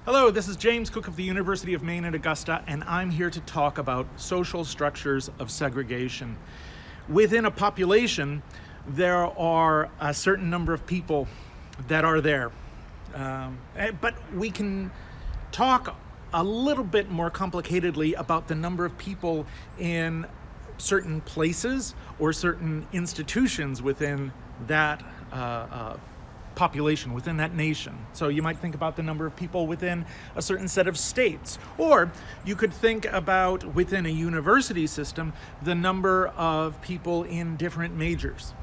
Hello, this is James Cook of the University of Maine at Augusta, and I'm here to talk about social structures of segregation. Within a population, there are a certain number of people that are there. But we can talk a little bit more complicatedly about the number of people in certain places or certain institutions within that population, within that nation. So you might think about the number of people within a certain set of states, or you could think about within a university system the number of people in different majors.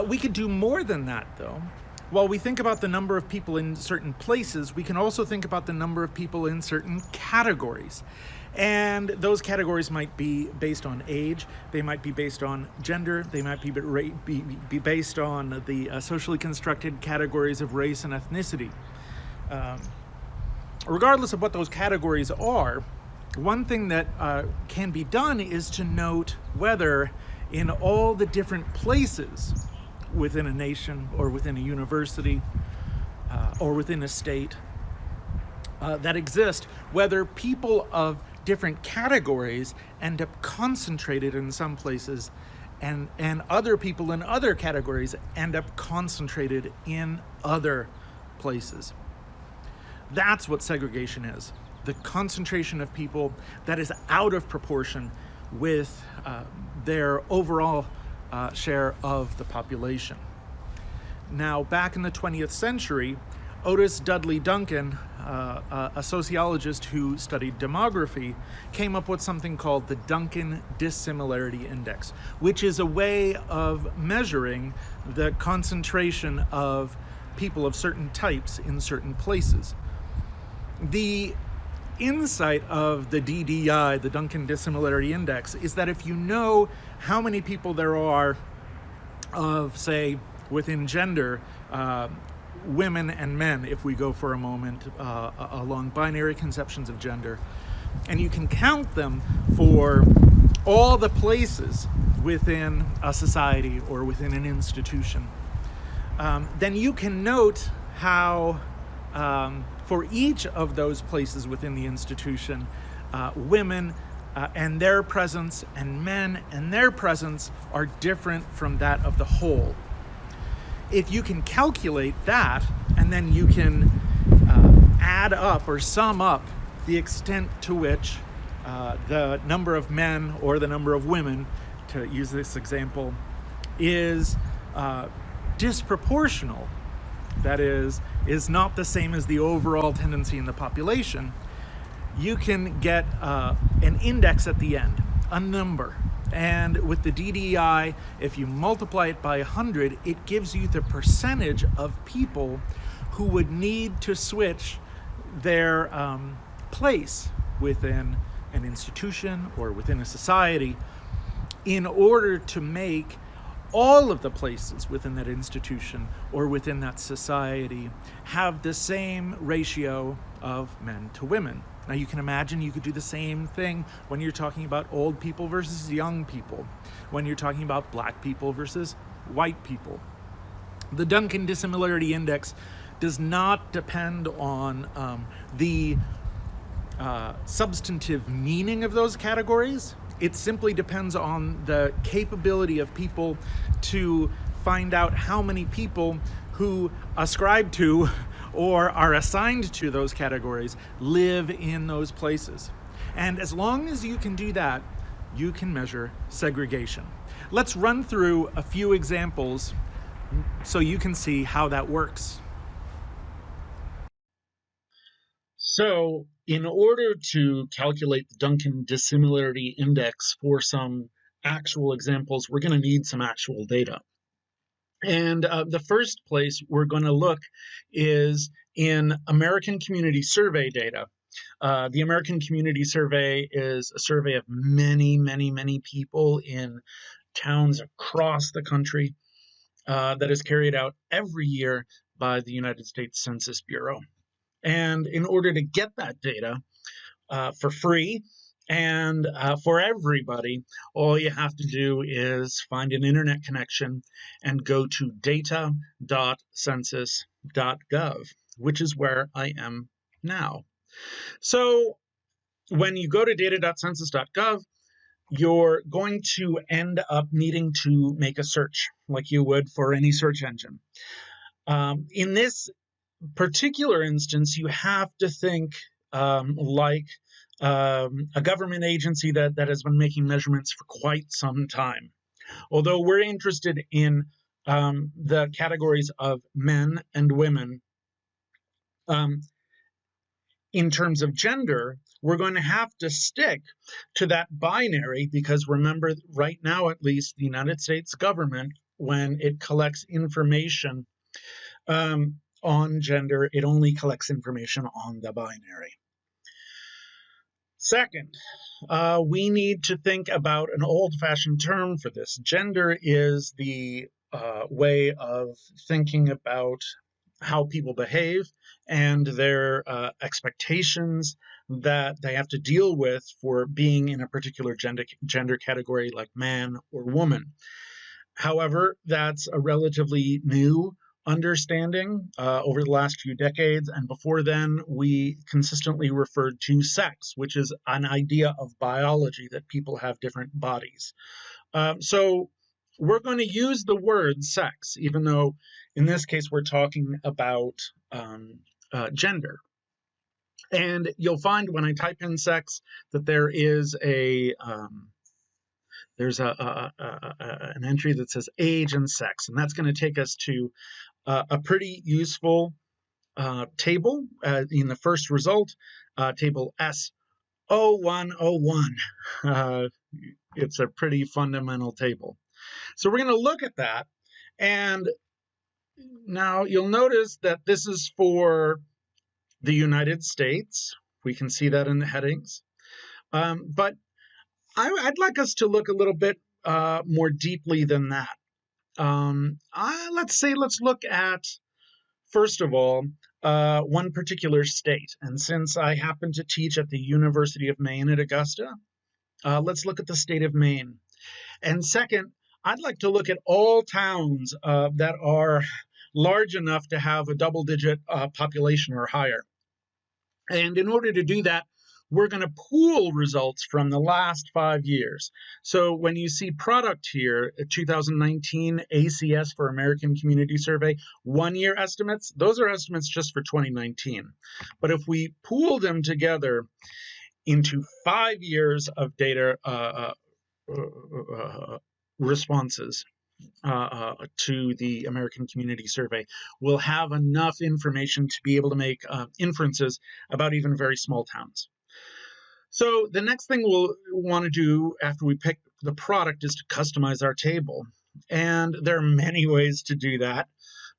We could do more than that, though. While we think about the number of people in certain places, we can also think about the number of people in certain categories. And those categories might be based on age, they might be based on gender, they might be based on the socially constructed categories of race and ethnicity. Regardless of what those categories are, one thing that can be done is to note whether in all the different places within a nation or within a university or within a state that exist, whether people of different categories end up concentrated in some places and other people in other categories end up concentrated in other places. That's what segregation is. The concentration of people that is out of proportion with their overall share of the population. Now, back in the 20th century, Otis, Dudley, Duncan, a sociologist who studied demography, came up with something called the Duncan Dissimilarity Index, which is a way of measuring the concentration of people of certain types in certain places. The insight of the DDI, the Duncan Dissimilarity Index, is that if you know how many people there are of, say, within gender, women and men, if we go for a moment along binary conceptions of gender, and you can count them for all the places within a society or within an institution, then you can note how for each of those places within the institution, women and their presence and men and their presence are different from that of the whole. If you can calculate that, and then you can add up or sum up the extent to which the number of men or the number of women, to use this example, is disproportional, that is not the same as the overall tendency in the population, you can get an index at the end, a number. And with the DDI, if you multiply it by 100, it gives you the percentage of people who would need to switch their place within an institution or within a society in order to make all of the places within that institution or within that society have the same ratio of men to women. Now you can imagine you could do the same thing when you're talking about old people versus young people, when you're talking about black people versus white people. The Duncan Dissimilarity Index does not depend on the substantive meaning of those categories. It simply depends on the capability of people to find out how many people who ascribe to or are assigned to those categories live in those places. And as long as you can do that, you can measure segregation. Let's run through a few examples so you can see how that works. So, in order to calculate the Duncan Dissimilarity Index for some actual examples, we're going to need some actual data. And the first place we're going to look is in American Community Survey data. The American Community Survey is a survey of many, many, many people in towns across the country that is carried out every year by the United States Census Bureau. And in order to get that data for free and for everybody, all you have to do is find an internet connection and go to data.census.gov, which is where I am now. So when you go to data.census.gov, you're going to end up needing to make a search like you would for any search engine. In this particular instance, you have to think like a government agency that has been making measurements for quite some time. Although we're interested in the categories of men and women, in terms of gender, we're going to have to stick to that binary because remember, right now at least, the United States government, when it collects information on gender, it only collects information on the binary. Second, we need to think about an old-fashioned term for this. Gender is the way of thinking about how people behave and their expectations that they have to deal with for being in a particular gender category like man or woman. However, that's a relatively new understanding over the last few decades, and before then we consistently referred to sex, which is an idea of biology, that people have different bodies. So we're going to use the word sex, even though in this case we're talking about gender. And you'll find when I type in sex that there is there's an entry that says age and sex, and that's going to take us to a pretty useful table in the first result, table S0101. It's a pretty fundamental table. So we're going to look at that, and now you'll notice that this is for the United States. We can see that in the headings. But I'd like us to look a little bit more deeply than that. Let's look at, first of all, one particular state. And since I happen to teach at the University of Maine at Augusta, let's look at the state of Maine. And second, I'd like to look at all towns that are large enough to have a double-digit population or higher. And in order to do that, we're going to pool results from the last 5 years. So when you see product here, 2019 ACS for American Community Survey, 1-year estimates, those are estimates just for 2019. But if we pool them together into 5 years of data responses to the American Community Survey, we'll have enough information to be able to make inferences about even very small towns. So the next thing we'll want to do after we pick the product is to customize our table. And there are many ways to do that,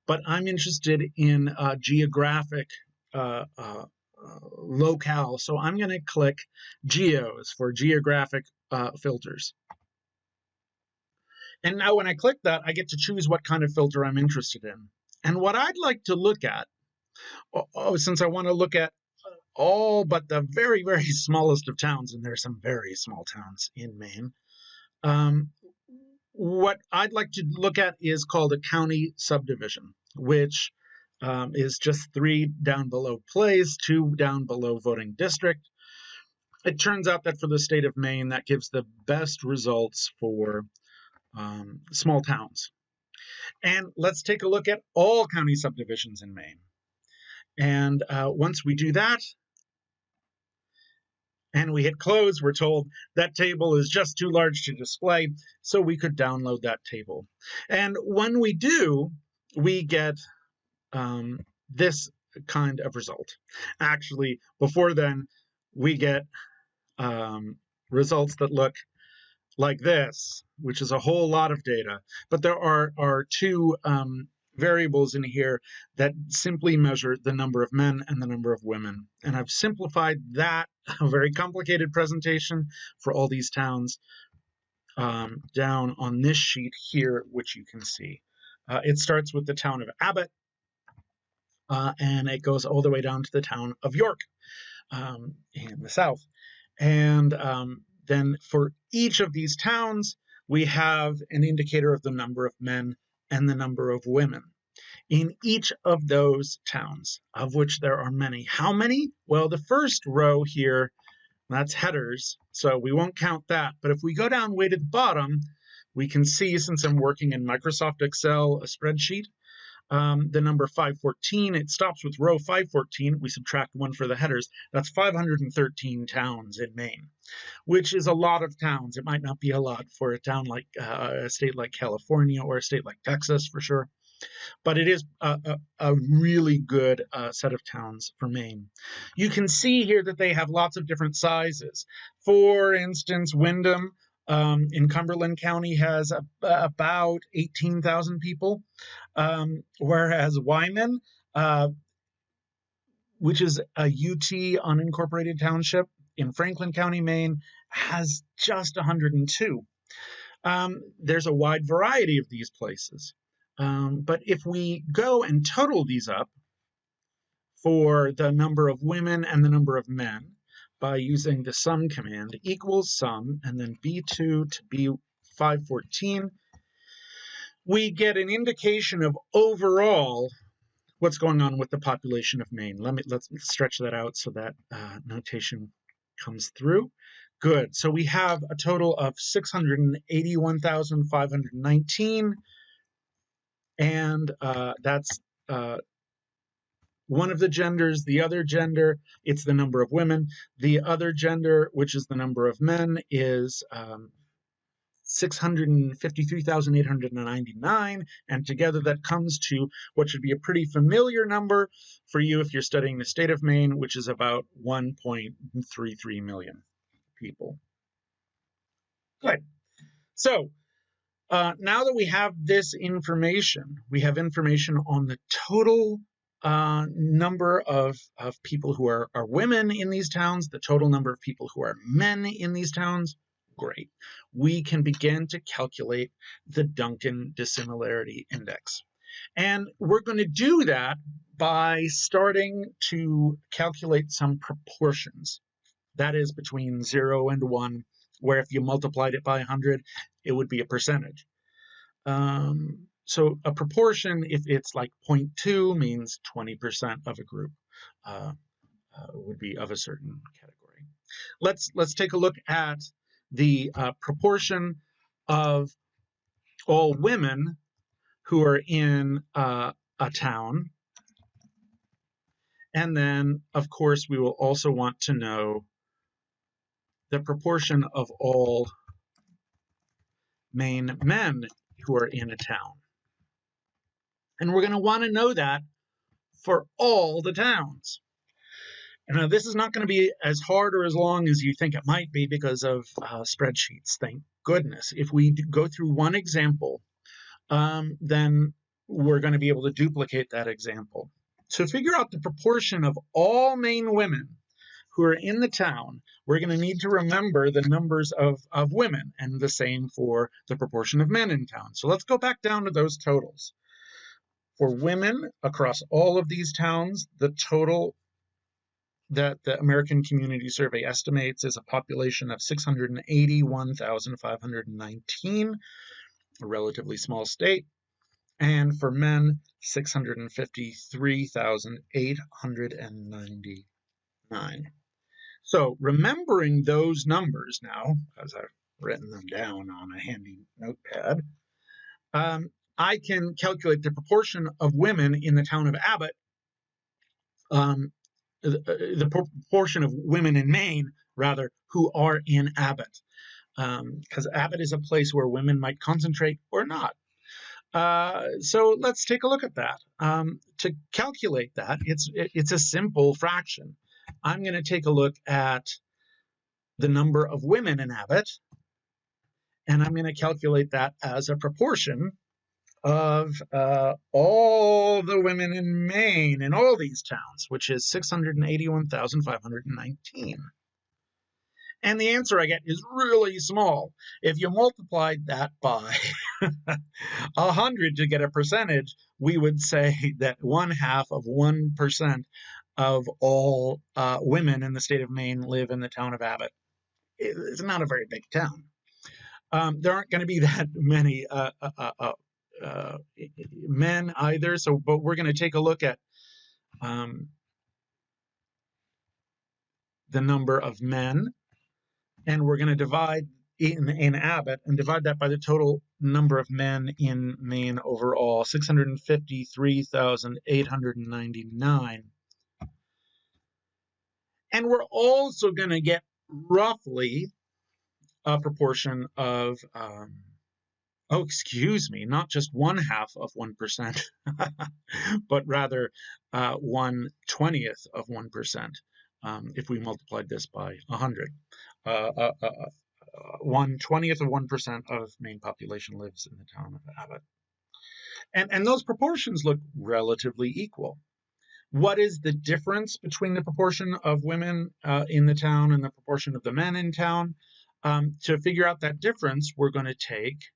but I'm interested in geographic locale. So I'm going to click Geos for geographic filters. And now when I click that, I get to choose what kind of filter I'm interested in. And what I'd like to look at, since I want to look at all but the very, very smallest of towns, and there are some very small towns in Maine, what I'd like to look at is called a county subdivision, which is just 3 down below place, 2 down below voting district. It turns out that for the state of Maine, that gives the best results for small towns. And let's take a look at all county subdivisions in Maine. And once we do that, and we hit close, we're told that table is just too large to display, so we could download that table. And when we do, we get this kind of result. Actually, before then, we get results that look like this, which is a whole lot of data. But there are 2 variables in here that simply measure the number of men and the number of women. And I've simplified that, a very complicated presentation for all these towns, down on this sheet here, which you can see. It starts with the town of Abbott, and it goes all the way down to the town of York in the south. And then for each of these towns, we have an indicator of the number of men and the number of women. in each of those towns, of which there are many. How many? Well, the first row here, that's headers, so we won't count that. But if we go down way to the bottom, we can see, since I'm working in Microsoft Excel, a spreadsheet, the number 514, it stops with row 514. We subtract 1 for the headers. That's 513 towns in Maine, which is a lot of towns. It might not be a lot for a town like a state like California or a state like Texas, for sure. But it is a really good set of towns for Maine. You can see here that they have lots of different sizes. For instance, Windham in Cumberland County has about 18,000 people, whereas Wyman, which is a UT unincorporated township in Franklin County, Maine, has just 102. There's a wide variety of these places. But if we go and total these up for the number of women and the number of men by using the sum command, equals sum, and then B2 to B514, we get an indication of overall what's going on with the population of Maine. Let's stretch that out so that notation comes through. Good. So we have a total of 681,519. And that's one of the genders. The other gender, it's the number of women. The other gender, which is the number of men, is 653,899. And together that comes to what should be a pretty familiar number for you if you're studying the state of Maine, which is about 1.33 million people. Good. So, now that we have this information, we have information on the total number of people who are women in these towns, the total number of people who are men in these towns. Great. We can begin to calculate the Duncan Dissimilarity Index. And we're going to do that by starting to calculate some proportions. That is between 0 and 1, where if you multiplied it by 100, it would be a percentage. So a proportion, if it's like 0.2, means 20% of a group would be of a certain category. Let's take a look at the proportion of all women who are in a town. And then, of course, we will also want to know the proportion of all Maine men who are in a town. And we're going to want to know that for all the towns. Now, this is not going to be as hard or as long as you think it might be because of spreadsheets, thank goodness. If we go through one example, then we're going to be able to duplicate that example. To figure out the proportion of all Maine women who are in the town, we're going to need to remember the numbers of women, and the same for the proportion of men in town. So let's go back down to those totals. For women across all of these towns, the total that the American Community Survey estimates is a population of 681,519, a relatively small state. And for men, 653,899. So remembering those numbers now, as I've written them down on a handy notepad, I can calculate the proportion of women in the town of Abbott, the proportion of women in Maine, rather, who are in Abbott, because Abbott is a place where women might concentrate or not. So let's take a look at that. To calculate that, it's a simple fraction. I'm going to take a look at the number of women in Abbott, and I'm going to calculate that as a proportion of all the women in Maine in all these towns, which is 681,519. And the answer I get is really small. If you multiplied that by 100 to get a percentage, we would say that 1/2 of 1% of all women in the state of Maine live in the town of Abbott. It's not a very big town. There aren't going to be that many men either. So, but we're going to take a look at the number of men, and we're going to divide in Abbott and divide that by the total number of men in Maine overall, 653,899. And we're also going to get roughly a proportion of, not just 1/2 of 1%, but rather 1/20th of 1%. If we multiplied this by 100. 1/20th of 1% of Maine population lives in the town of Abbott. And those proportions look relatively equal. What is the difference between the proportion of women in the town and the proportion of the men in town? To figure out that difference, we're going to take,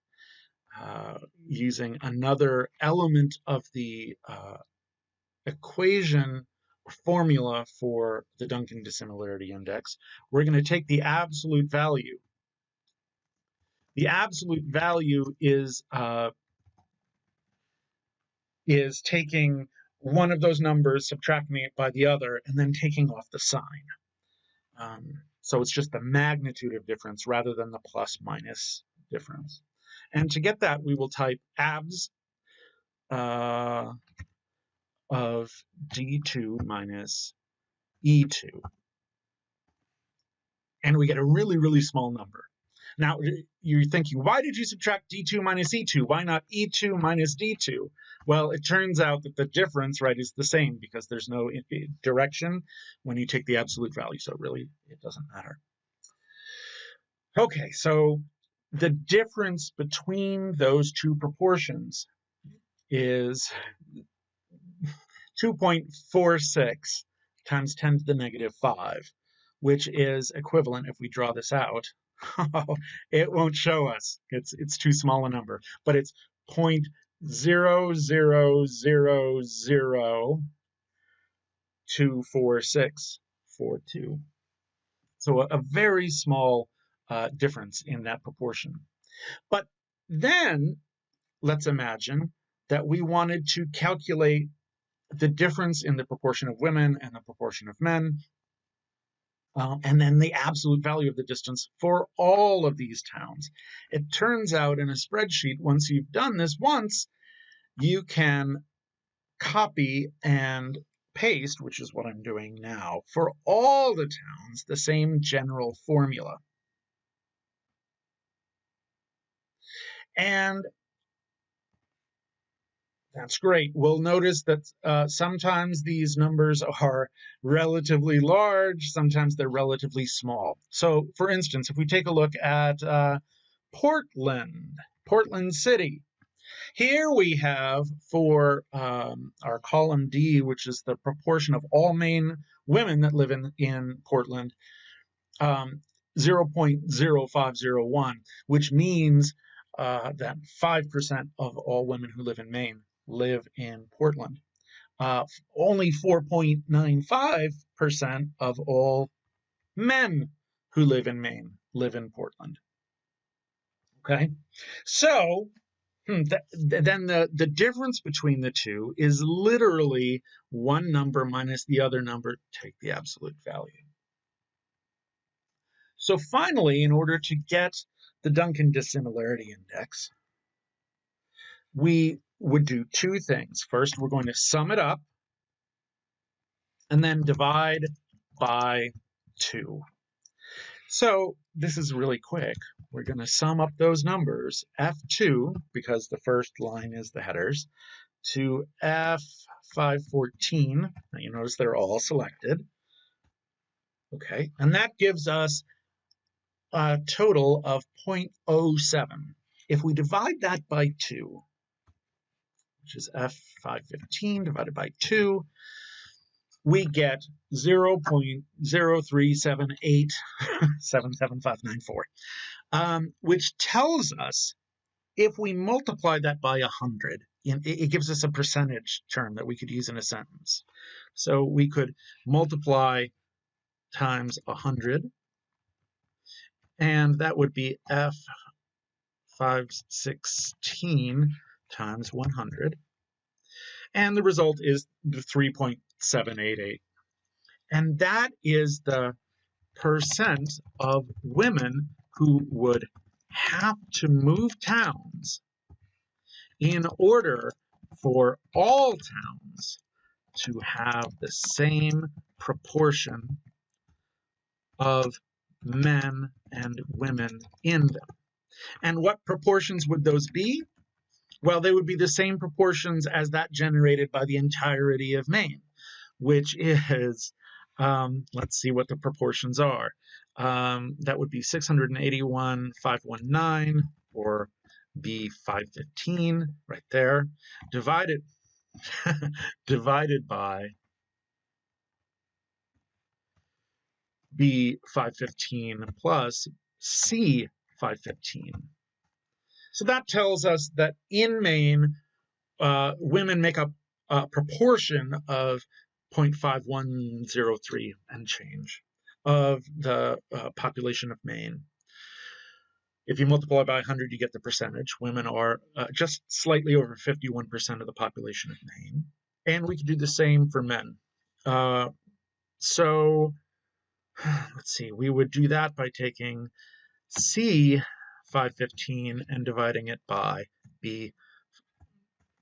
using another element of the equation or formula for the Duncan Dissimilarity Index, we're going to take the absolute value. The absolute value is taking one of those numbers, subtracting it by the other, and then taking off the sign. So it's just the magnitude of difference rather than the plus minus difference. And to get that, we will type abs of D2 minus E2. And we get a really, really small number. Now, you're thinking, why did you subtract D2 minus E2? Why not E2 minus D2? Well, it turns out that the difference, right, is the same because there's no direction when you take the absolute value. So really, it doesn't matter. Okay, so the difference between those two proportions is 2.46 times 10 to the negative 5, which is equivalent, if we draw this out, it won't show us. It's too small a number, but it's 0.000024642. So a very small difference in that proportion. But then let's imagine that we wanted to calculate the difference in the proportion of women and the proportion of men, and then the absolute value of the distance for all of these towns. It turns out in a spreadsheet, once you've done this once, you can copy and paste, which is what I'm doing now, for all the towns, the same general formula. And that's great. We'll notice that sometimes these numbers are relatively large, sometimes they're relatively small. So, for instance, if we take a look at Portland City, here we have for our column D, which is the proportion of all Maine women that live in Portland, 0.0501, which means that 5% of all women who live in Maine live in Portland. Only 4.95% of all men who live in Maine live in Portland. Okay, so then the difference between the two is literally one number minus the other number, take the absolute value. So finally, in order to get the Duncan Dissimilarity Index, we would do two things. First, we're going to sum it up and then divide by 2. So this is really quick. We're going to sum up those numbers, F2, because the first line is the headers, to F514. Now you notice they're all selected. Okay, and that gives us a total of 0.07. If we divide that by 2, which is F515 divided by 2, we get 0.037877594, which tells us if we multiply that by 100, it gives us a percentage term that we could use in a sentence. So we could multiply times 100, and that would be F516 times 100. And the result is 3.788. And that is the percent of women who would have to move towns in order for all towns to have the same proportion of men and women in them. And what proportions would those be? Well, they would be the same proportions as that generated by the entirety of Maine, which is, let's see what the proportions are. That would be 681,519, or B 515 right there, divided by B 515 plus C 515. So that tells us that in Maine, women make up a proportion of 0.5103 and change of the population of Maine. If you multiply by 100, you get the percentage. Women are just slightly over 51% of the population of Maine. And we can do the same for men. So let's see, we would do that by taking C 515 and dividing it by B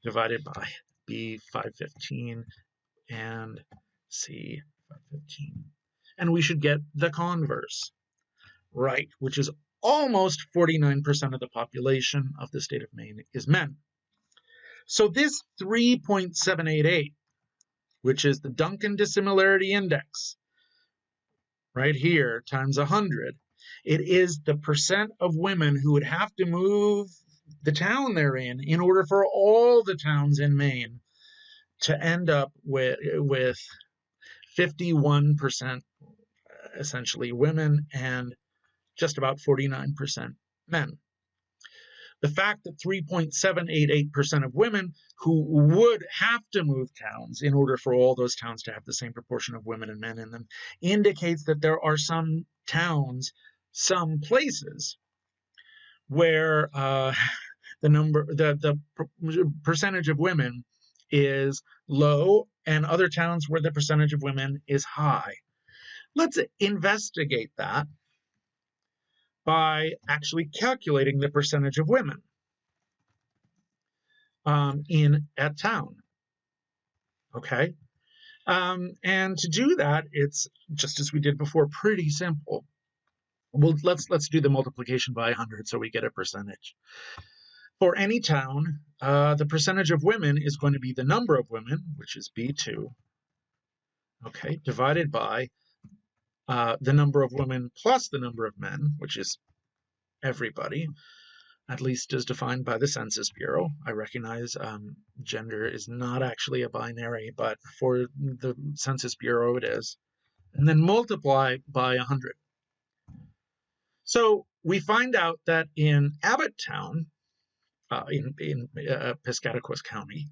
divided by B 515 and C 515. And we should get the converse, right, which is almost 49% of the population of the state of Maine is men. So this 3.788, which is the Duncan Dissimilarity Index, right here, times 100, it is the percent of women who would have to move the town they're in order for all the towns in Maine to end up with 51% essentially women and just about 49% men. The fact that 3.788% of women who would have to move towns in order for all those towns to have the same proportion of women and men in them indicates that there are some towns, some places where the percentage of women is low, and other towns where the percentage of women is high. Let's investigate that by actually calculating the percentage of women in a town. Okay, and to do that, it's just as we did before, pretty simple. Well, let's do the multiplication by 100 so we get a percentage. For any town, the percentage of women is going to be the number of women, which is B2, okay, divided by the number of women plus the number of men, which is everybody, at least as defined by the Census Bureau. I recognize gender is not actually a binary, but for the Census Bureau it is. And then multiply by 100. So we find out that in Abbotttown, in Piscataquis County,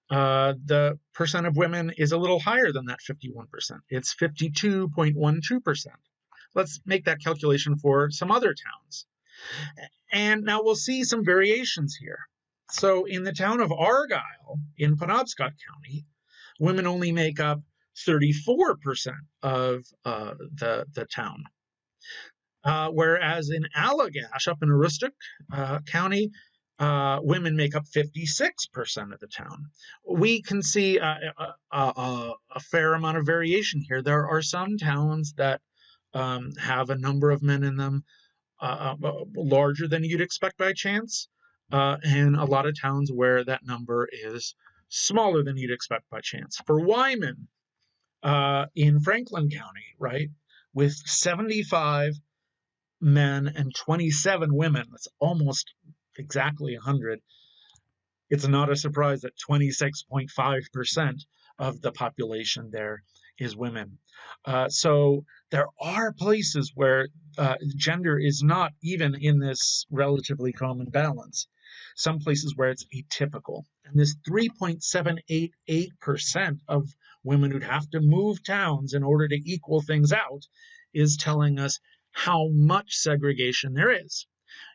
the percent of women is a little higher than that 51%. It's 52.12%. Let's make that calculation for some other towns. And now we'll see some variations here. So in the town of Argyle in Penobscot County, women only make up 34% of the town. Whereas in Allagash, up in Aroostook County, women make up 56% of the town. We can see a fair amount of variation here. There are some towns that have a number of men in them larger than you'd expect by chance, and a lot of towns where that number is smaller than you'd expect by chance. For Wyman in Franklin County, right, with 75 men and 27 women, that's almost exactly 100. It's not a surprise that 26.5% of the population there is women. So there are places where gender is not even in this relatively common balance. Some places where it's atypical. And this 3.788% of women who'd have to move towns in order to equal things out is telling us how much segregation there is.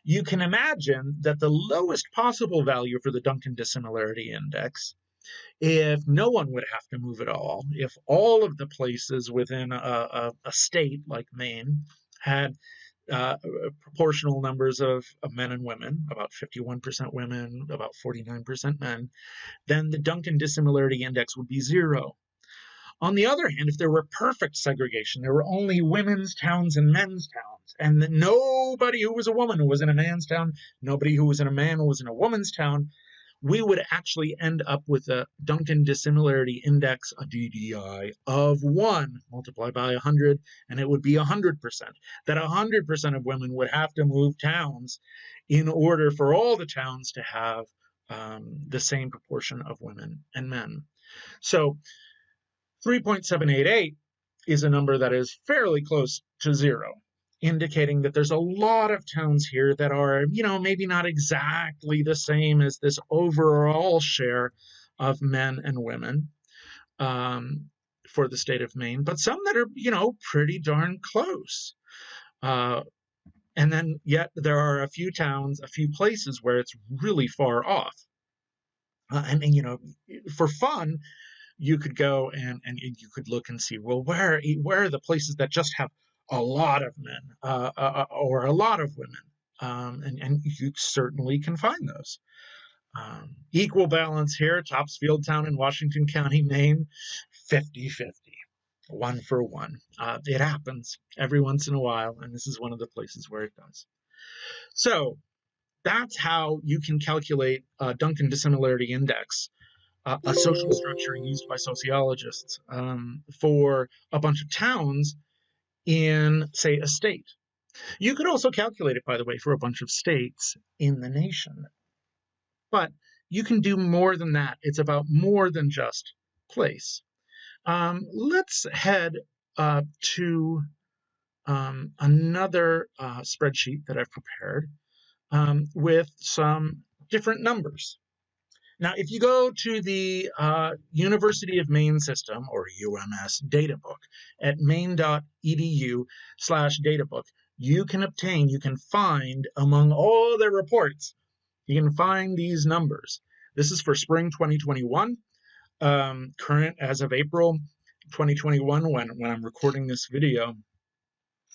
you can imagine that the lowest possible value for the Duncan Dissimilarity Index, if no one would have to move at all, if all of the places within a state like Maine had proportional numbers of men and women, about 51% women, about 49% men, then the Duncan Dissimilarity Index would be 0. On the other hand, if there were perfect segregation, there were only women's towns and men's towns, and nobody who was a woman who was in a man's town, nobody who was in a man who was in a woman's town, we would actually end up with a Duncan Dissimilarity Index, a DDI, of 1 multiplied by 100, and it would be 100%. That 100% of women would have to move towns in order for all the towns to have the same proportion of women and men. So 3.788 is a number that is fairly close to 0, indicating that there's a lot of towns here that are, maybe not exactly the same as this overall share of men and women for the state of Maine, but some that are, pretty darn close. And then yet there are a few towns, a few places where it's really far off. And for fun, you could go and you could look and see, well, where are the places that just have a lot of men or a lot of women? And you certainly can find those. Equal balance here, Topsfield Town in Washington County, Maine, 50-50, 1 for 1. It happens every once in a while, and this is one of the places where it does. So that's how you can calculate Duncan Dissimilarity Index, a social structure used by sociologists for a bunch of towns in, say, a state. You could also calculate it, by the way, for a bunch of states in the nation. But you can do more than that. It's about more than just place. Let's head to another spreadsheet that I've prepared with some different numbers. Now, if you go to the University of Maine system, or UMS databook, at maine.edu/databook, you can find, among all their reports, you can find these numbers. This is for spring 2021, current as of April 2021, when I'm recording this video.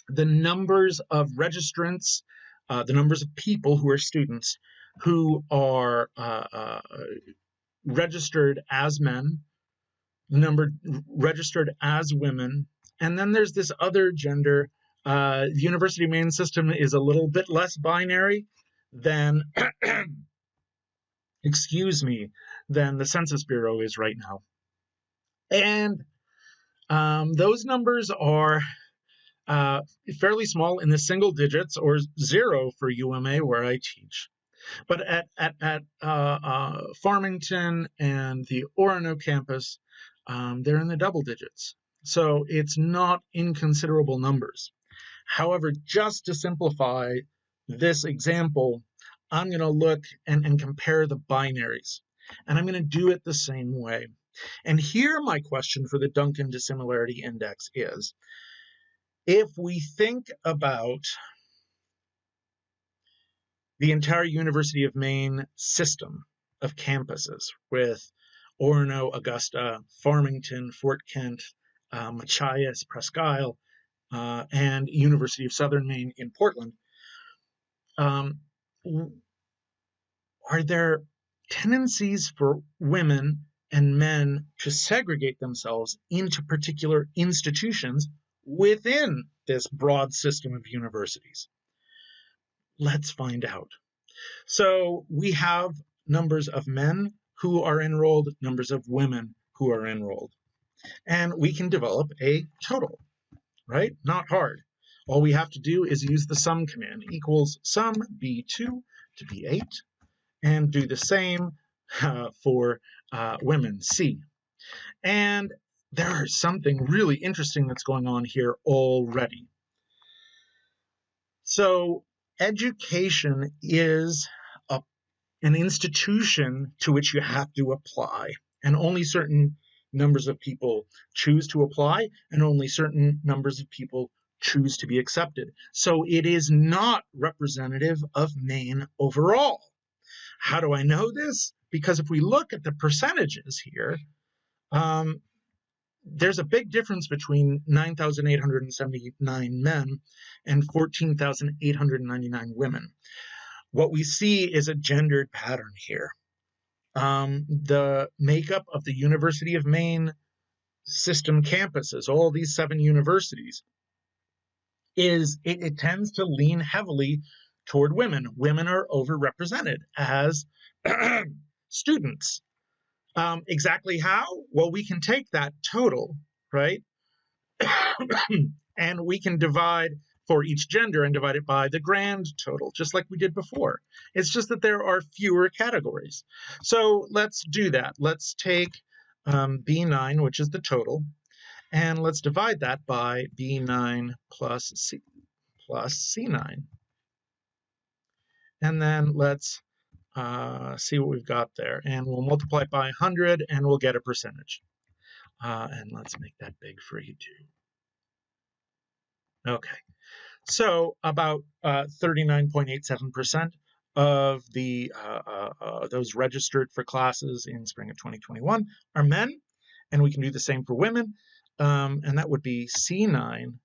The numbers of registrants, the numbers of people who are students who are registered as men, number registered as women, and then there's this other gender. The University of Maine system is a little bit less binary than, than the Census Bureau is right now. And those numbers are fairly small, in the single digits, or 0 for UMA, where I teach. But at Farmington and the Orono campus, they're in the double digits. So it's not inconsiderable numbers. However, just to simplify this example, I'm going to look and compare the binaries. And I'm going to do it the same way. And here my question for the Duncan Dissimilarity Index is, if we think about the entire University of Maine system of campuses with Orono, Augusta, Farmington, Fort Kent, Machias, Presque Isle, and University of Southern Maine in Portland, are there tendencies for women and men to segregate themselves into particular institutions within this broad system of universities? Let's find out. So we have numbers of men who are enrolled, numbers of women who are enrolled. And we can develop a total, right? Not hard. All we have to do is use the sum command, equals sum B2 to B8, and do the same for women, C. And there's something really interesting that's going on here already. So education is an institution to which you have to apply, and only certain numbers of people choose to apply, and only certain numbers of people choose to be accepted. So it is not representative of Maine overall. How do I know this? Because if we look at the percentages here, there's a big difference between 9,879 men and 14,899 women. What we see is a gendered pattern here. The makeup of the University of Maine system campuses, all these 7 universities, it tends to lean heavily toward women. Women are overrepresented as students. Exactly how? Well, we can take that total, right? And we can divide for each gender and divide it by the grand total, just like we did before. It's just that there are fewer categories. So let's do that. Let's take B9, which is the total, and let's divide that by B9 plus C9. And then let's see what we've got there. And we'll multiply it by 100, and we'll get a percentage. And let's make that big for you too. Okay, so about 39.87% of the those registered for classes in spring of 2021 are men, and we can do the same for women, and that would be C9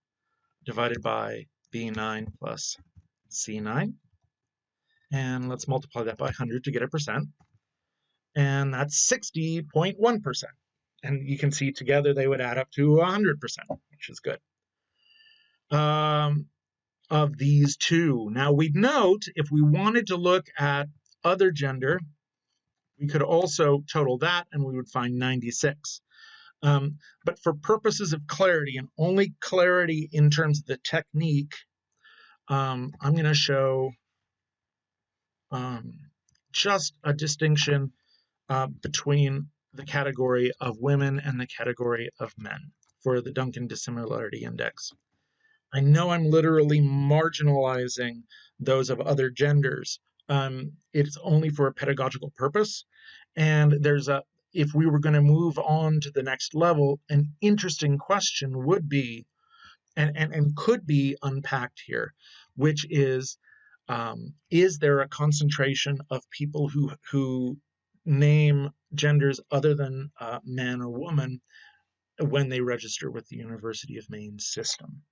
divided by B9 plus C9, and let's multiply that by 100 to get a percent, and that's 60.1%, and you can see together they would add up to 100%, which is good. Of these two. Now we'd note if we wanted to look at other gender, we could also total that and we would find 96. But for purposes of clarity, and only clarity in terms of the technique, I'm going to show just a distinction between the category of women and the category of men for the Duncan Dissimilarity Index. I know I'm literally marginalizing those of other genders. It's only for a pedagogical purpose. And if we were going to move on to the next level, an interesting question would be, and could be unpacked here, which is there a concentration of people who name genders other than man or woman when they register with the University of Maine system?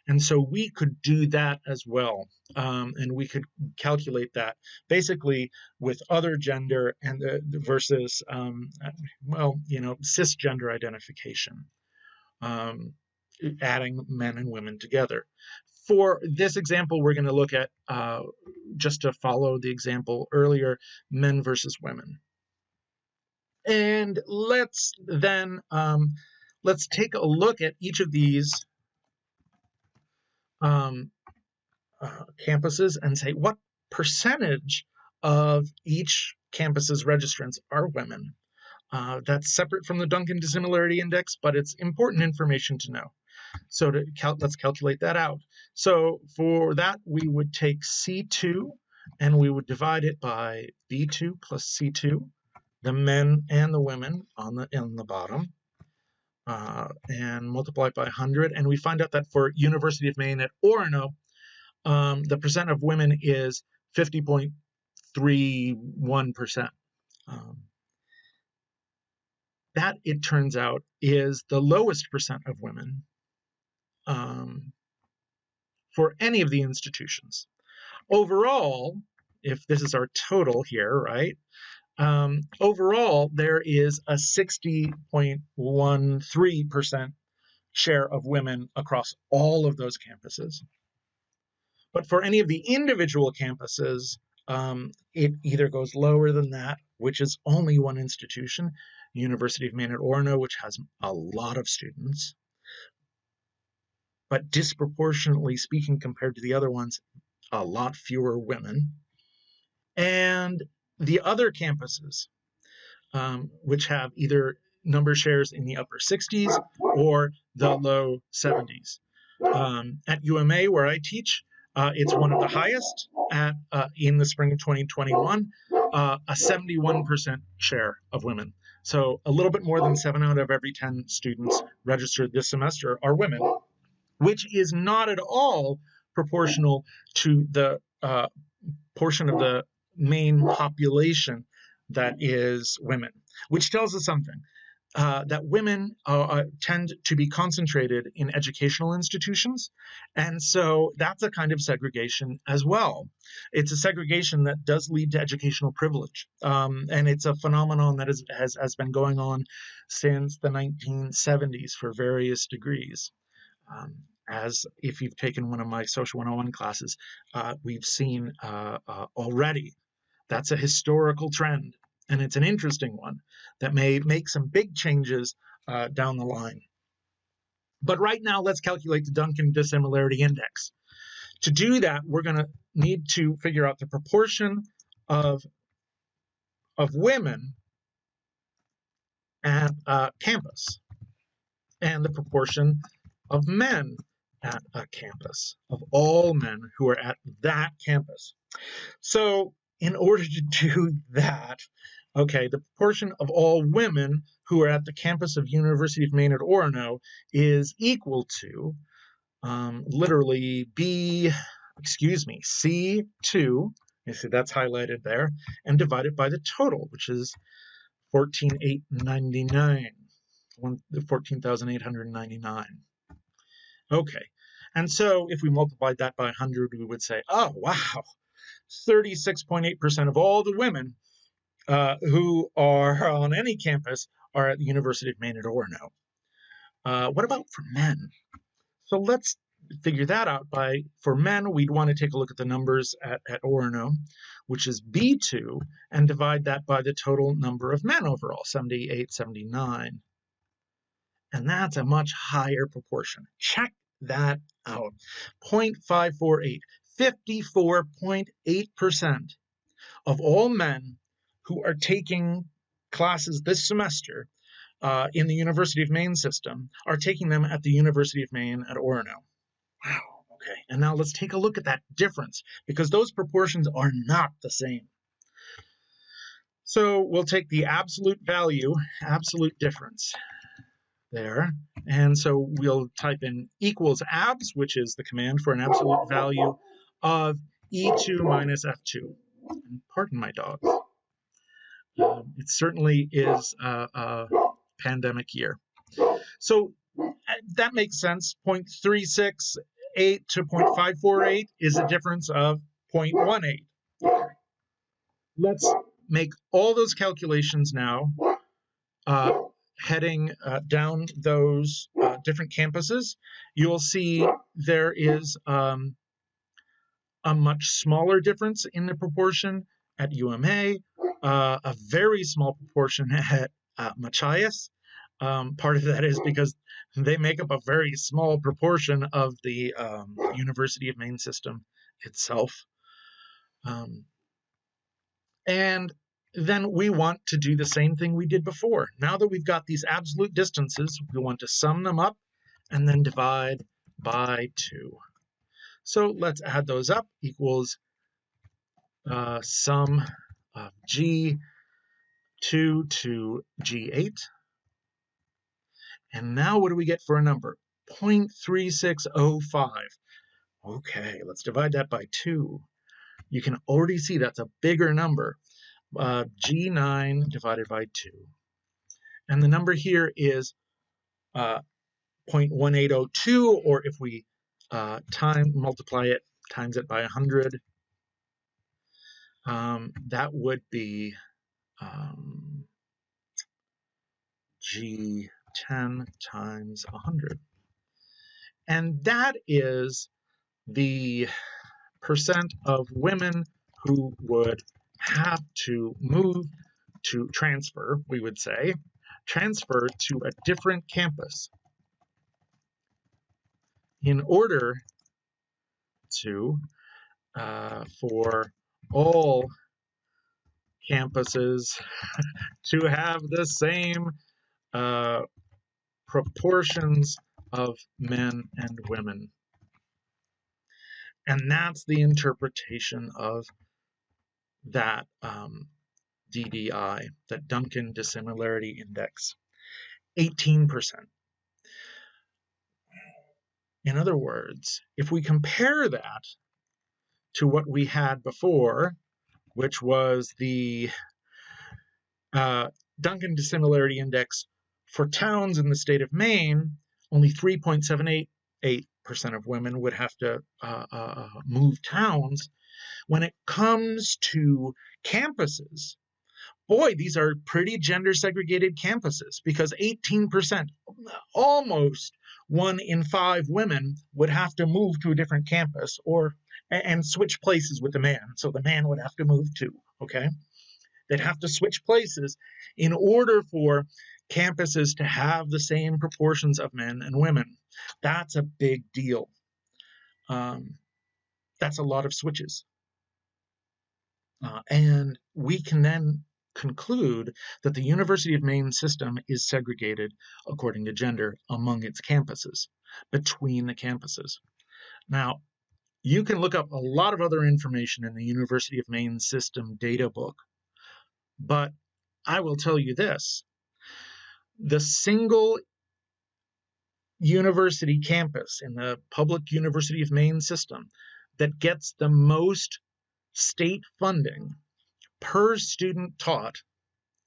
And so we could do that as well, and we could calculate that basically with other gender and versus, cisgender identification, adding men and women together. For this example, we're going to look at, just to follow the example earlier, men versus women. And let's then, let's take a look at each of these campuses and say what percentage of each campus's registrants are women. That's separate from the Duncan Dissimilarity Index, but it's important information to know. So let's calculate that out. So for that, we would take C2 and we would divide it by B2 plus C2, the men and the women on the bottom. And multiply it by 100, and we find out that for University of Maine at Orono, the percent of women is 50.31%. That, it turns out, is the lowest percent of women for any of the institutions. Overall, if this is our total here, right? Overall, there is a 60.13% share of women across all of those campuses. But for any of the individual campuses, it either goes lower than that, which is only one institution, University of Maine at Orono, which has a lot of students, but disproportionately speaking compared to the other ones, a lot fewer women. And the other campuses, which have either number shares in the upper 60s or the low 70s. At UMA, where I teach, it's one of the highest in the spring of 2021, a 71% share of women. So a little bit more than 7 out of every 10 students registered this semester are women. which is not at all proportional to the portion of the Maine population that is women, which tells us something. That women tend to be concentrated in educational institutions. And so that's a kind of segregation as well. It's a segregation that does lead to educational privilege. And it's a phenomenon that has been going on since the 1970s for various degrees. As if you've taken one of my Social 101 classes, we've seen already. That's a historical trend. And it's an interesting one that may make some big changes down the line. But right now, let's calculate the Duncan Dissimilarity Index. To do that, we're going to need to figure out the proportion of women at campus and the proportion of men at a campus, of all men who are at that campus. So in order to do that, okay, the proportion of all women who are at the campus of University of Maine at Orono is equal to literally C2, you see that's highlighted there, and divided by the total, which is 14,899. Okay, and so if we multiplied that by 100, we would say, oh, wow, 36.8% of all the women who are on any campus are at the University of Maine at Orono. What about for men? So let's figure that out. For men, we'd want to take a look at the numbers at Orono, which is B2, and divide that by the total number of men overall, 78, 79. And that's a much higher proportion. Check that out. 0.548, 54.8% of all men who are taking classes this semester in the University of Maine system are taking them at the University of Maine at Orono. Wow, okay. And now let's take a look at that difference, because those proportions are not the same. So we'll take the absolute value, absolute difference there. And so we'll type in equals abs, which is the command for an absolute value of E2 minus F2. And pardon my dogs. It certainly is a pandemic year. So that makes sense. 0.368 to 0.548 is a difference of 0.18. Let's make all those calculations now, heading down those different campuses. You'll see there is a much smaller difference in the proportion at UMA, a very small proportion at Machias. Part of that is because they make up a very small proportion of the University of Maine system itself. And then we want to do the same thing we did before. Now that we've got these absolute distances, we want to sum them up and then divide by 2. So let's add those up, equals sum of G2 to G8. And now what do we get for a number? 0.3605. Okay, let's divide that by 2. You can already see that's a bigger number. G9 divided by 2. And the number here is 0.1802, or if we multiply it, times it by 100, that would be G10 times 100. And that is the percent of women who would have to transfer, we would say, transfer to a different campus in order to, for all campuses to have the same proportions of men and women. And that's the interpretation of that DDI, that Duncan Dissimilarity Index, 18%. In other words, if we compare that to what we had before, which was the Duncan Dissimilarity Index for towns in the state of Maine, only 3.78% of women would have to move towns. When it comes to campuses, boy, these are pretty gender segregated campuses, because 18%, almost 1 in 5 women, would have to move to a different campus and switch places with the man. So the man would have to move too, okay? They'd have to switch places in order for campuses to have the same proportions of men and women. That's a big deal. That's a lot of switches. And we can then conclude that the University of Maine system is segregated according to gender among its campuses, between the campuses. Now, you can look up a lot of other information in the University of Maine system data book, but I will tell you this: the single university campus in the public University of Maine system that gets the most state funding per student taught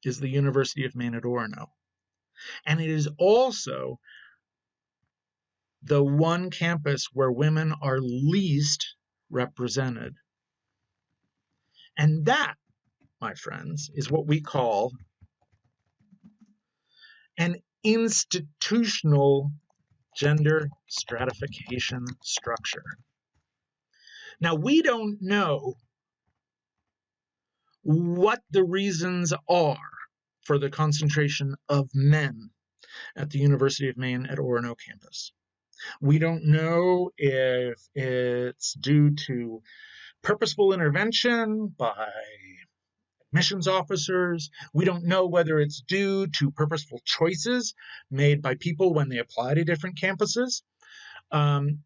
is the University of Maine at Orono. And it is also the one campus where women are least represented. And that, my friends, is what we call an institutional gender stratification structure. Now, we don't know what the reasons are for the concentration of men at the University of Maine at Orono campus. We don't know if it's due to purposeful intervention by admissions officers. We don't know whether it's due to purposeful choices made by people when they apply to different campuses.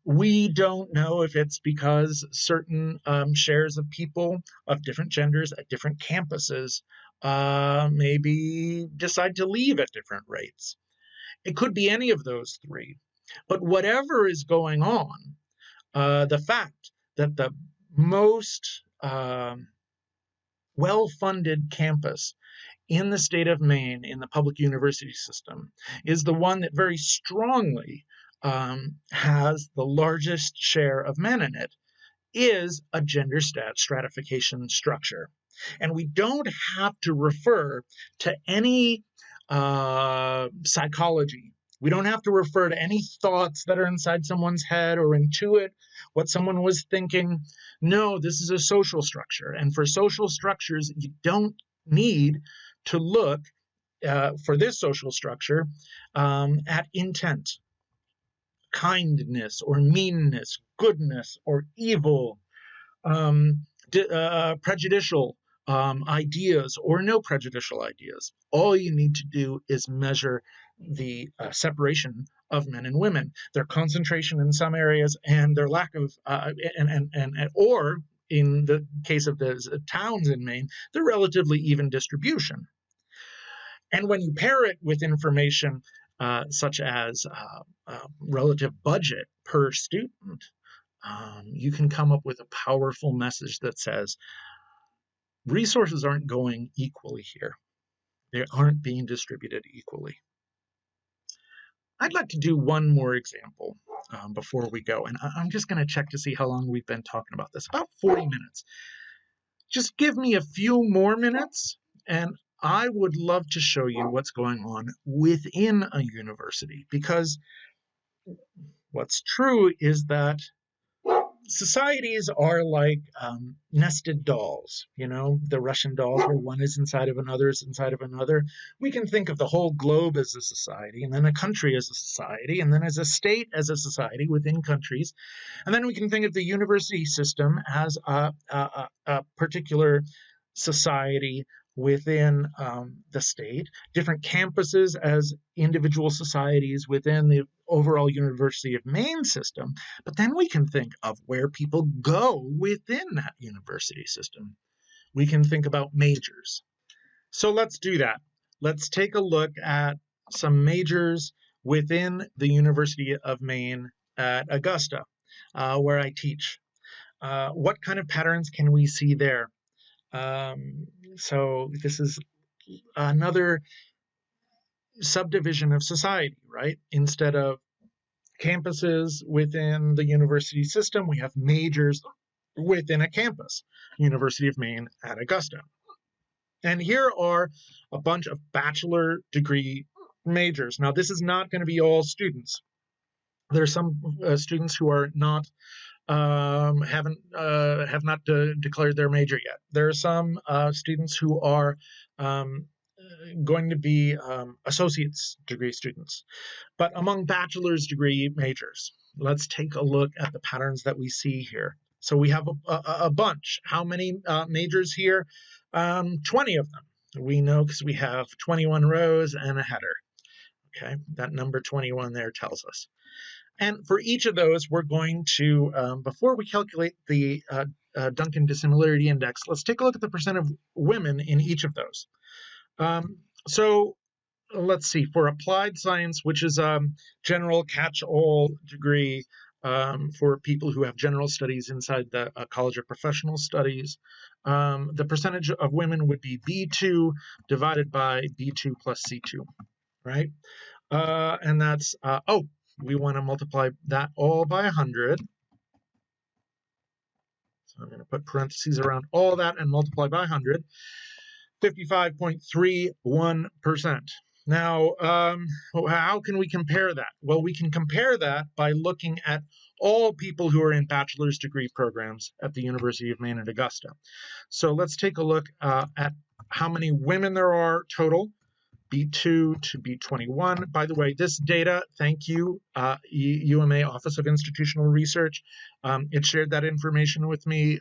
We don't know if it's because certain shares of people of different genders at different campuses maybe decide to leave at different rates. It could be any of those three. But whatever is going on, the fact that the most well-funded campus in the state of Maine in the public university system is the one that very strongly has the largest share of men in it, is a gender stratification structure. And we don't have to refer to any psychology. We don't have to refer to any thoughts that are inside someone's head or intuit what someone was thinking. No, this is a social structure. And for social structures, you don't need to look for this social structure at intent, kindness or meanness, goodness or evil, prejudicial ideas or no prejudicial ideas. All you need to do is measure the separation of men and women, their concentration in some areas and their lack of, or in the case of the towns in Maine, the relatively even distribution. And when you pair it with information such as relative budget per student, you can come up with a powerful message that says resources aren't going equally here. They aren't being distributed equally. I'd like to do one more example before we go, and I'm just going to check to see how long we've been talking about this. About 40 minutes. Just give me a few more minutes, and I would love to show you what's going on within a university, because what's true is that societies are like nested dolls, you know, the Russian dolls where one is inside of another is inside of another. We can think of the whole globe as a society, and then a country as a society, and then as a state as a society within countries. And then we can think of the university system as a particular society within the state, different campuses as individual societies within the overall University of Maine system. But then we can think of where people go within that university system. We can think about majors. So let's do that. Let's take a look at some majors within the University of Maine at Augusta, where I teach. What kind of patterns can we see there? So this is another subdivision of society, right? Instead of campuses within the university system, we have majors within a campus, University of Maine at Augusta. And here are a bunch of bachelor degree majors. Now, this is not going to be all students. There are some students who are not have not declared their major yet. There are some students who are going to be associate's degree students. But among bachelor's degree majors, let's take a look at the patterns that we see here. So we have a bunch. How many majors here? 20 of them. We know because we have 21 rows and a header. Okay, that number 21 there tells us. And for each of those, we're going to, before we calculate the Duncan Dissimilarity Index, let's take a look at the percent of women in each of those. So let's see, for applied science, which is a general catch-all degree for people who have general studies inside the College of Professional Studies, the percentage of women would be B2 divided by B2 plus C2, right? And that's, we want to multiply that all by 100. So I'm going to put parentheses around all that and multiply by 100. 55.31%. Now, how can we compare that? Well, we can compare that by looking at all people who are in bachelor's degree programs at the University of Maine at Augusta. So let's take a look at how many women there are total, B2 to B21. By the way, this data, thank you, UMA Office of Institutional Research. It shared that information with me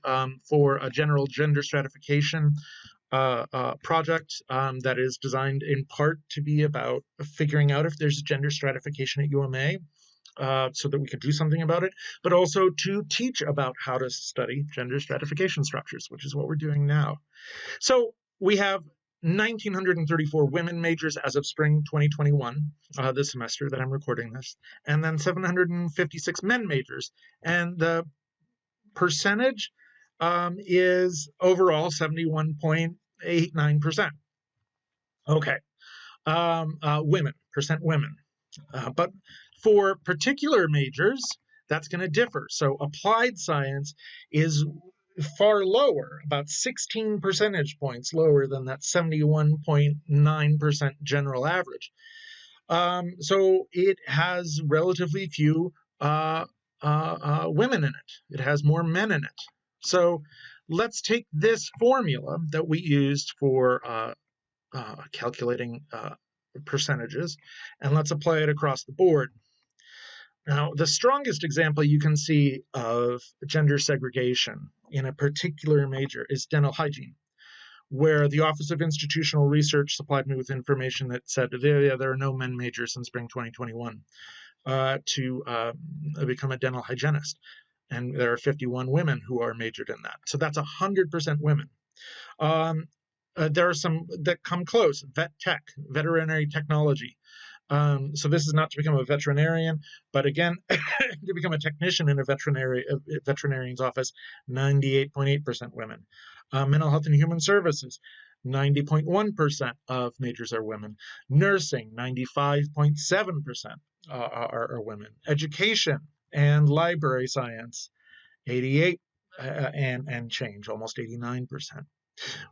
for a general gender stratification project that is designed in part to be about figuring out if there's gender stratification at UMA so that we could do something about it, but also to teach about how to study gender stratification structures, which is what we're doing now. So we have 1,934 women majors as of spring 2021, this semester that I'm recording this, and then 756 men majors. And the percentage is overall 71.89%. Okay, women, women. But for particular majors, that's going to differ. So applied science is far lower, about 16 percentage points lower than that 71.9% general average. So it has relatively few women in it. It has more men in it. So let's take this formula that we used for calculating percentages, and let's apply it across the board. Now, the strongest example you can see of gender segregation in a particular major is dental hygiene, where the Office of Institutional Research supplied me with information that said there are no men majors in spring 2021 to become a dental hygienist. And there are 51 women who are majored in that. So that's 100% women. There are some that come close, vet tech, veterinary technology. So this is not to become a veterinarian, but again, to become a technician in a veterinarian's office, 98.8% women. Mental health and human services, 90.1% of majors are women. Nursing, 95.7% are women. Education and library science, 88 and change, almost 89%.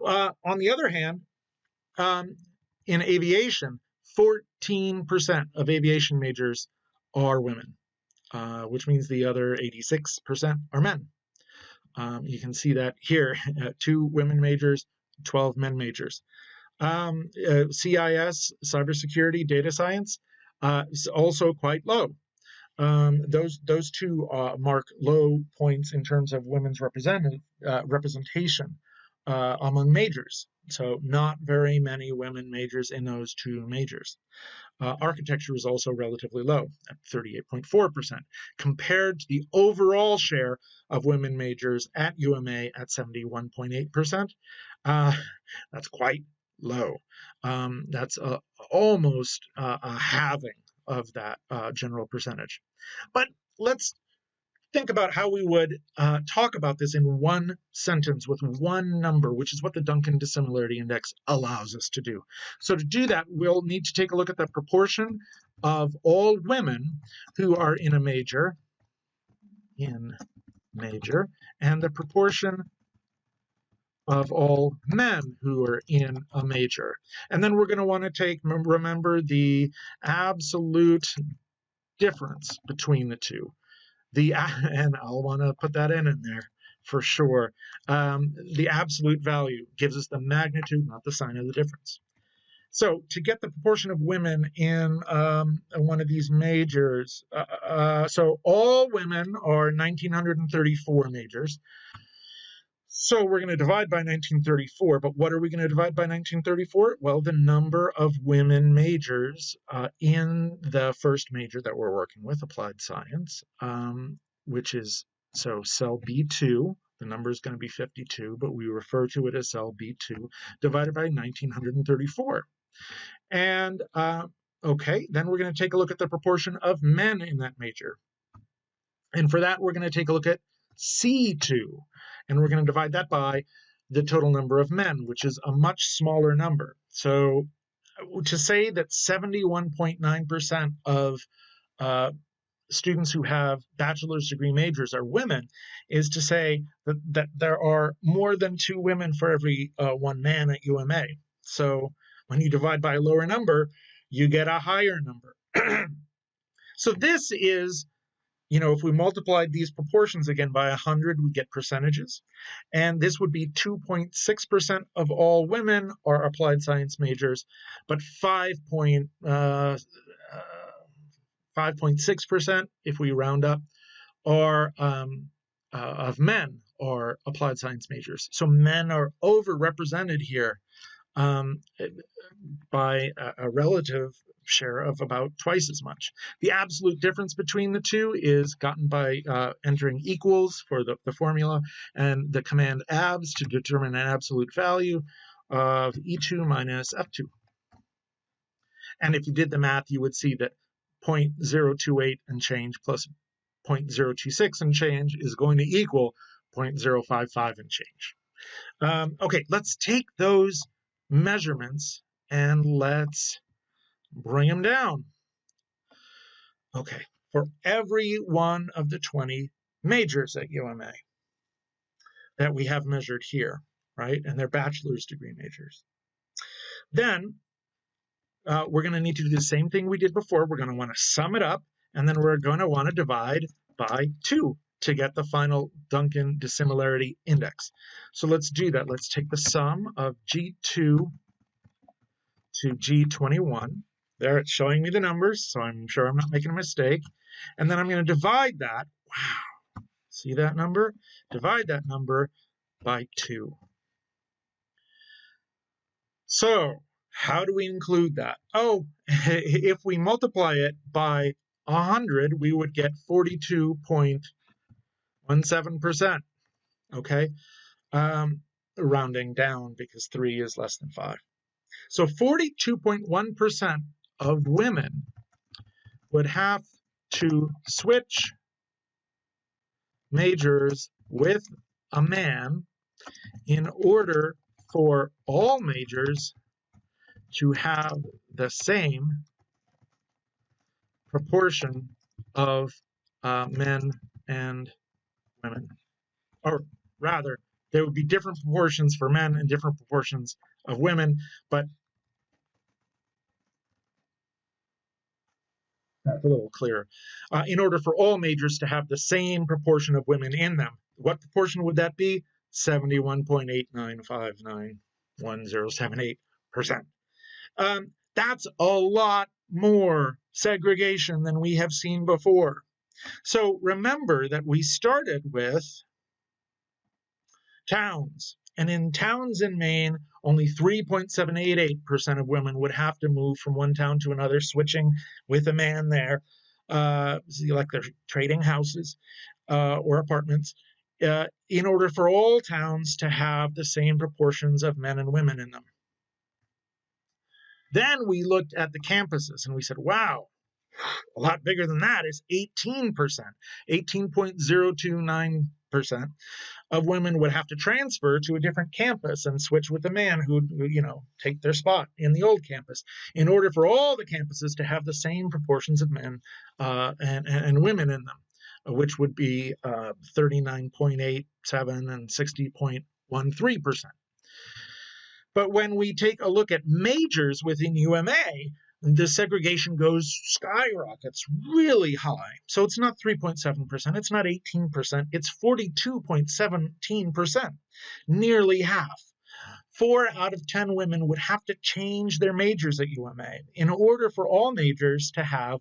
On the other hand, in aviation, 14% of aviation majors are women, which means the other 86% are men. You can see that here, 2 women majors, 12 men majors. CIS, cybersecurity, data science, is also quite low. Those two mark low points in terms of women's representation among majors. So not very many women majors in those 2 majors. Architecture is also relatively low at 38.4% compared to the overall share of women majors at UMA at 71.8%. That's quite low. That's almost a halving of that general percentage. But let's think about how we would talk about this in one sentence with one number, which is what the Duncan Dissimilarity Index allows us to do. So to do that, we'll need to take a look at the proportion of all women who are in a major, and the proportion of all men who are in a major. And then we're going to want to remember the absolute difference between the two. And I'll want to put that in there for sure. The absolute value gives us the magnitude, not the sign of the difference. So to get the proportion of women in one of these majors, so all women are 1,934 majors. So we're going to divide by 1934, but what are we going to divide by 1934? Well, the number of women majors in the first major that we're working with, applied science, which is, so cell B2, the number is going to be 52, but we refer to it as cell B2, divided by 1934. And, okay, then we're going to take a look at the proportion of men in that major. And for that, we're going to take a look at C2, and we're going to divide that by the total number of men, which is a much smaller number. So to say that 71.9% of students who have bachelor's degree majors are women is to say that there are more than 2 women for every 1 man at UMA. So when you divide by a lower number, you get a higher number. So this is, if we multiplied these proportions again by 100, we get percentages. And this would be 2.6% of all women are applied science majors, but 5.6%, if we round up, are of men are applied science majors. So men are overrepresented here by a relative share of about twice as much. The absolute difference between the two is gotten by entering equals for the formula and the command abs to determine an absolute value of E2 minus F2. And if you did the math, you would see that 0.028 and change plus 0.026 and change is going to equal 0.055 and change. Okay, let's take those measurements and let's bring them down. Okay, for every one of the 20 majors at UMA that we have measured here, right, and they're bachelor's degree majors, then we're going to need to do the same thing we did before. We're going to want to sum it up, and then we're going to want to divide by 2 to get the final Duncan Dissimilarity Index. So let's do that. Let's take the sum of G2 to G21. There, it's showing me the numbers, so I'm sure I'm not making a mistake. And then I'm going to divide that. Wow. See that number? Divide that number by 2. So how do we include that? Oh, if we multiply it by 100, we would get 42.17%. Okay? Rounding down because 3 is less than 5. So 42.1% of women would have to switch majors with a man in order for all majors to have the same proportion of men and women. Or rather, there would be different proportions for men and different proportions of women, but that's a little clearer. In order for all majors to have the same proportion of women in them, what proportion would that be? 71.89591078%. That's a lot more segregation than we have seen before. So remember that we started with towns. And in towns in Maine, only 3.788% of women would have to move from one town to another, switching with a man there, like they're trading houses or apartments, in order for all towns to have the same proportions of men and women in them. Then we looked at the campuses and we said, wow, A lot bigger than that is 18%. 18.029% of women would have to transfer to a different campus and switch with a man who would, take their spot in the old campus in order for all the campuses to have the same proportions of men and women in them, which would be 39.87 and 60.13%. But when we take a look at majors within UMA, the segregation skyrockets really high. So it's not 3.7%, it's not 18%, it's 42.17%, nearly half. 4 out of 10 women would have to change their majors at UMA in order for all majors to have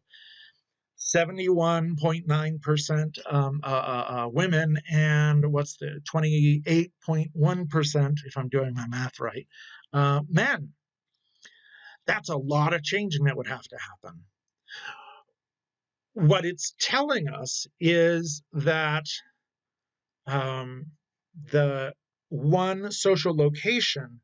71.9% women and 28.1%, if I'm doing my math right, men. That's a lot of changing that would have to happen. What it's telling us is that the one social location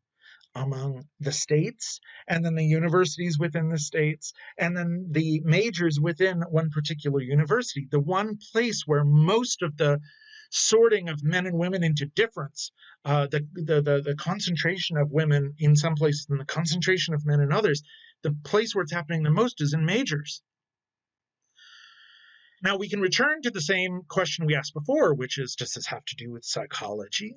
among the states, and then the universities within the states, and then the majors within one particular university, the one place where most of the sorting of men and women into difference, the concentration of women in some places and the concentration of men in others, the place where it's happening the most is in majors. Now, we can return to the same question we asked before, which is, does this have to do with psychology?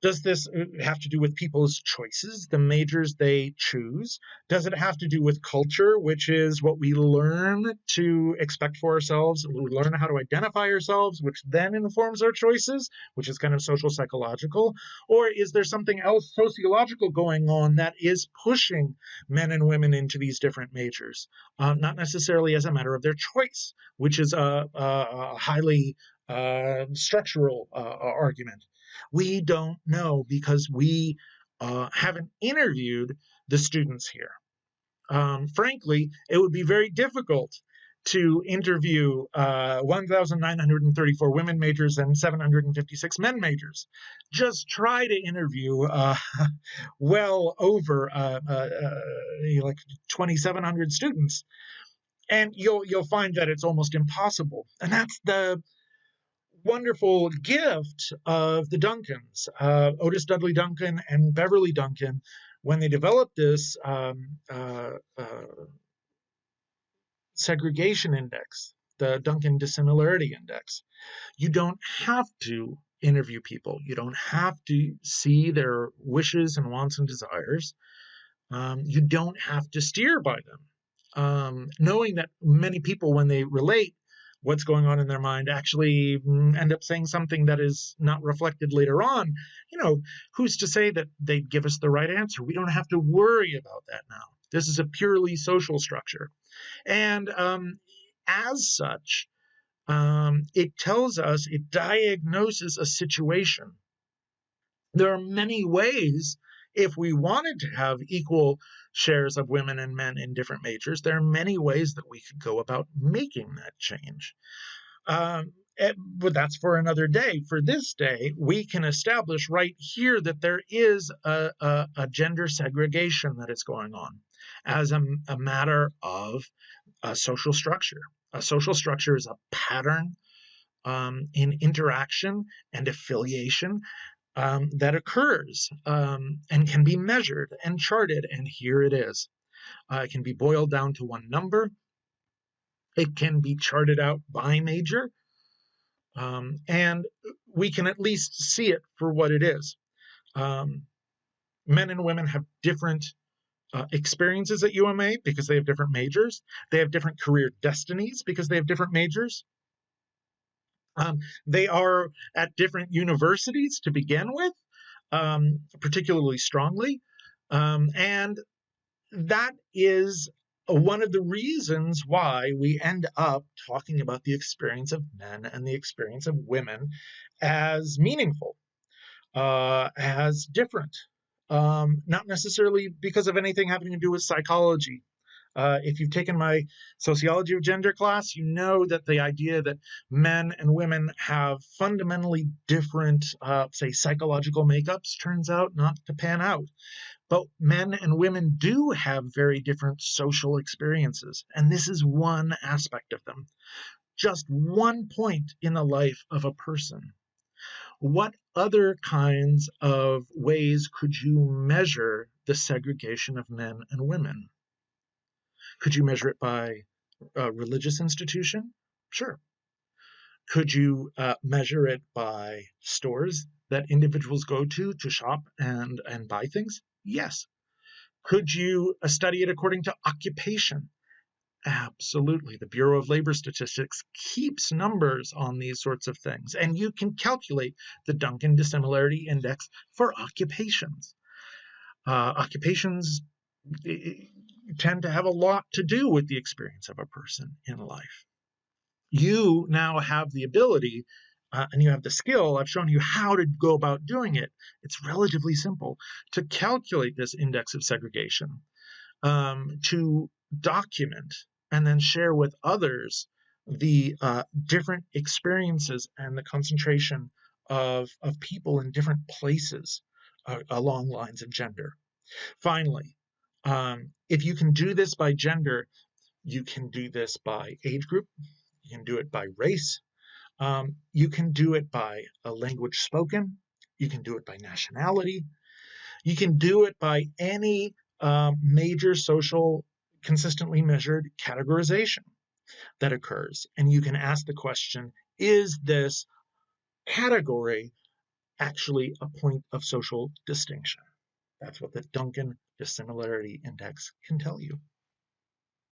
Does this have to do with people's choices, the majors they choose? Does it have to do with culture, which is what we learn to expect for ourselves? We learn how to identify ourselves, which then informs our choices, which is kind of social psychological. Or is there something else sociological going on that is pushing men and women into these different majors? Not necessarily as a matter of their choice, which is a highly structural argument. We don't know because we haven't interviewed the students here. Frankly, it would be very difficult to interview 1,934 women majors and 756 men majors. Just try to interview well over like 2,700 students, and you'll find that it's almost impossible. And that's the wonderful gift of the Duncans, Otis Dudley Duncan and Beverly Duncan, when they developed this segregation index, the Duncan Dissimilarity Index. You don't have to interview people. You don't have to see their wishes and wants and desires. You don't have to steer by them. Knowing that many people, when they relate what's going on in their mind, actually end up saying something that is not reflected later on, who's to say that they'd give us the right answer? We don't have to worry about that now. This is a purely social structure. And as such, it tells us, it diagnoses a situation. There are many ways, if we wanted to have equal shares of women and men in different majors, there are many ways that we could go about making that change. But that's for another day. For this day, we can establish right here that there is a gender segregation that is going on as a matter of a social structure. A social structure is a pattern in interaction and affiliation that occurs and can be measured and charted, and here it is. It can be boiled down to one number. It can be charted out by major, and we can at least see it for what it is. Men and women have different experiences at UMA because they have different majors. They have different career destinies because they have different majors. They are at different universities to begin with, particularly strongly. And that is one of the reasons why we end up talking about the experience of men and the experience of women as meaningful, as different, not necessarily because of anything having to do with psychology. If you've taken my sociology of gender class, you know that the idea that men and women have fundamentally different, say, psychological makeups turns out not to pan out. But men and women do have very different social experiences, and this is one aspect of them. Just one point in the life of a person. What other kinds of ways could you measure the segregation of men and women? Could you measure it by a religious institution? Sure. Could you measure it by stores that individuals go to shop and buy things? Yes. Could you study it according to occupation? Absolutely. The Bureau of Labor Statistics keeps numbers on these sorts of things, and you can calculate the Duncan Dissimilarity Index for occupations. Occupations tend to have a lot to do with the experience of a person in life. You now have the ability and you have the skill. I've shown you how to go about doing it. It's relatively simple to calculate this index of segregation, to document and then share with others the different experiences and the concentration of people in different places along lines of gender. Finally, if you can do this by gender, you can do this by age group, you can do it by race, you can do it by a language spoken, you can do it by nationality, you can do it by any major social consistently measured categorization that occurs. And you can ask the question, is this category actually a point of social distinction? That's what the Duncan Dissimilarity Index can tell you.